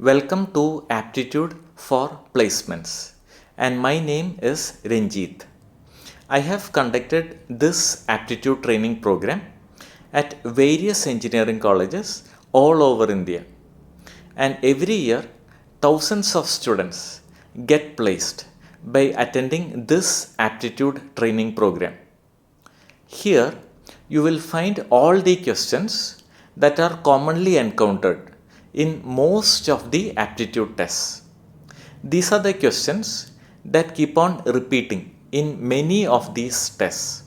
Welcome to Aptitude for Placements, and my name is Ranjit. I have conducted this aptitude training program at various engineering colleges all over India, and every year thousands of students get placed by attending this aptitude training program. Here you will find all the questions that are commonly encountered in most of the aptitude tests. These are the questions that keep on repeating in many of these tests.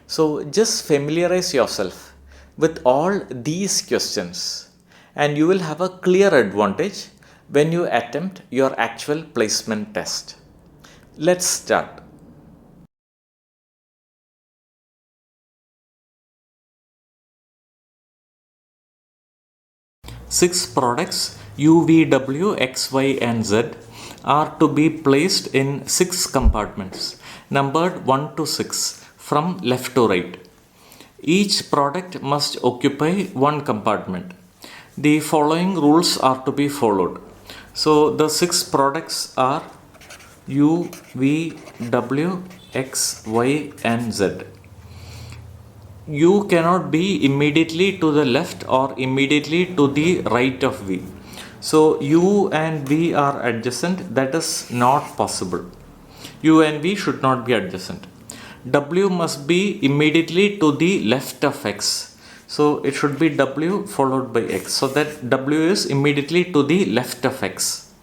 So just familiarize yourself with all these questions and you will have a clear advantage when you attempt your actual placement test. Let's start. 6 products U, V, W, X, Y and Z are to be placed in 6 compartments numbered 1 to 6 from left to right. Each product must occupy one compartment. The following rules are to be followed. So the 6 products are U, V, W, X, Y and Z. U cannot be immediately to the left or immediately to the right of V. So U and V are adjacent. That is not possible. U and V should not be adjacent. W must be immediately to the left of X. So it should be W followed by X. So that W is immediately to the left of X.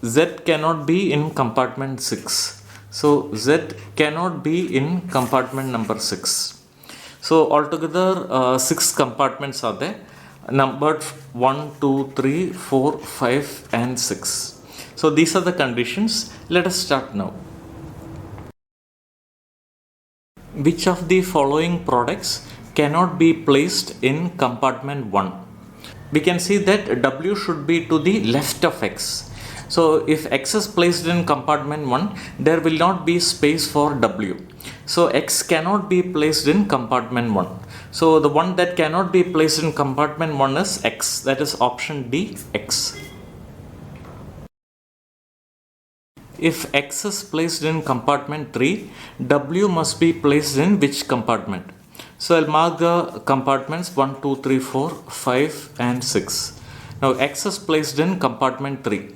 Z cannot be in compartment 6. So Z cannot be in compartment number 6. So altogether 6 compartments are there, numbered 1, 2, 3, 4, 5 and 6. So these are the conditions. Let us start now. Which of the following products cannot be placed in compartment 1? We can see that W should be to the left of X. So if X is placed in compartment 1, there will not be space for W. So X cannot be placed in compartment 1. So the one that cannot be placed in compartment 1 is X. That is option D, X. If X is placed in compartment 3, W must be placed in which compartment? So I'll mark the compartments 1, 2, 3, 4, 5 and 6. Now X is placed in compartment 3.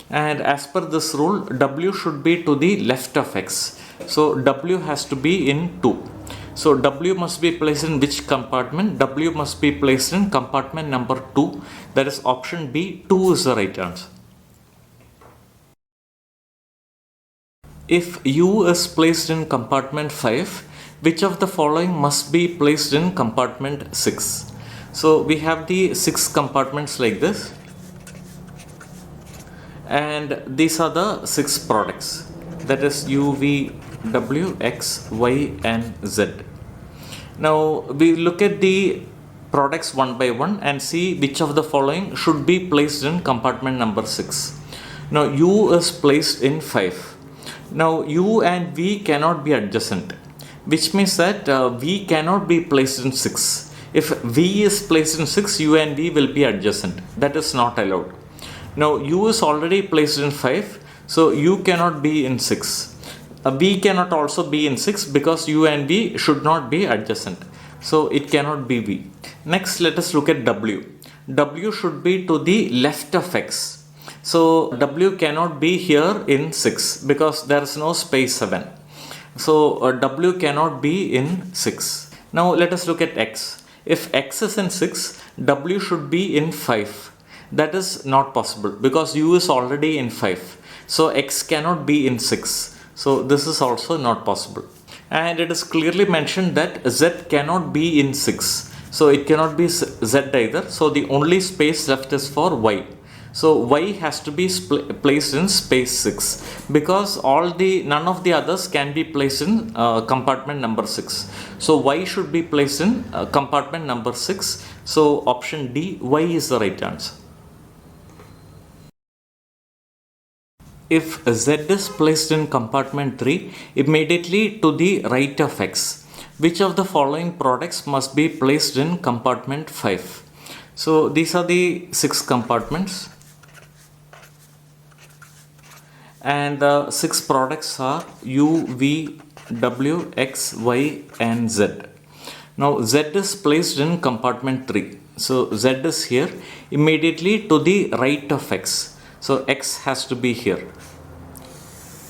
And as per this rule, W should be to the left of X. So W has to be in 2. So W must be placed in which compartment? W must be placed in compartment number 2. That is option B, 2 is the right answer. If U is placed in compartment 5, which of the following must be placed in compartment 6? So we have the 6 compartments like this. And these are the 6 products, that is U, V, W, X, Y and Z. Now we look at the products one by one and see which of the following should be placed in compartment number 6. Now U is placed in 5. Now U and V cannot be adjacent, which means that V cannot be placed in 6. If V is placed in 6, U and V will be adjacent. That is not allowed. Now U is already placed in 5, so U cannot be in 6. V cannot also be in 6 because U and V should not be adjacent. So it cannot be V. Next, let us look at W. W should be to the left of X. So W cannot be here in 6 because there is no space 7. So W cannot be in 6. Now let us look at X. If X is in 6, W should be in 5. That is not possible because U is already in 5. So X cannot be in 6. So this is also not possible. And it is clearly mentioned that Z cannot be in 6. So it cannot be Z either. So the only space left is for Y. So Y has to be placed in space 6 because none of the others can be placed in compartment number 6. So Y should be placed in compartment number 6. So option D, Y is the right answer. If Z is placed in compartment 3, immediately to the right of X, which of the following products must be placed in compartment 5? So these are the 6 compartments. and the 6 products are U, V, W, X, Y and Z. Now Z is placed in compartment 3. So Z is here immediately to the right of X. So X has to be here.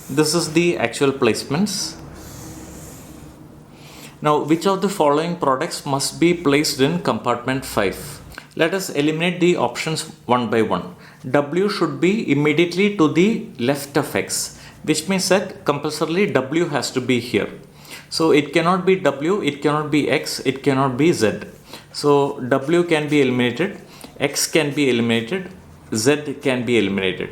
This is the actual placements. Now which of the following products must be placed in compartment 5? Let us eliminate the options one by one. W should be immediately to the left of X, which means that compulsorily W has to be here. So it cannot be W, it cannot be X, it cannot be Z. So W can be eliminated, X can be eliminated, Z can be eliminated.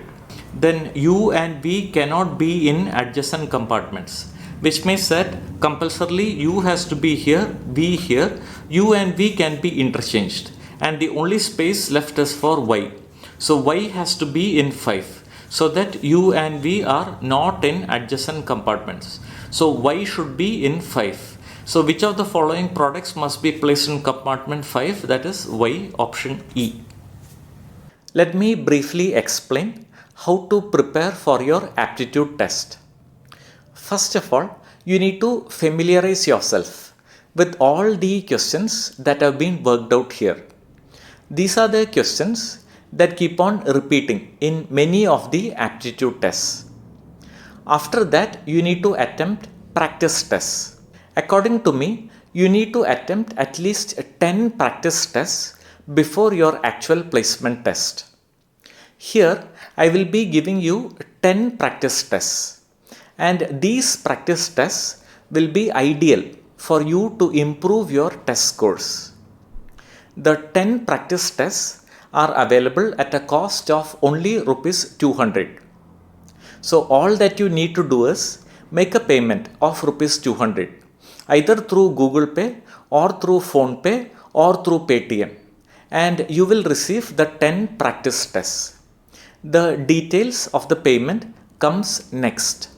Then U and V cannot be in adjacent compartments, which means that compulsorily U has to be here, V here, U and V can be interchanged. And the only space left is for Y. So Y has to be in 5 so that U and V are not in adjacent compartments. So Y should be in 5. So which of the following products must be placed in compartment 5? That is Y, option E. Let me briefly explain how to prepare for your aptitude test. First of all, you need to familiarize yourself with all the questions that have been worked out here. These are the questions that keep on repeating in many of the aptitude tests. After that, you need to attempt practice tests. According to me, you need to attempt at least 10 practice tests before your actual placement test. Here, I will be giving you 10 practice tests, and these practice tests will be ideal for you to improve your test scores. The 10 practice tests are available at a cost of only Rs 200. So all that you need to do is make a payment of Rs 200 either through Google Pay or through PhonePe or through Paytm, and you will receive the 10 practice tests. The details of the payment comes next.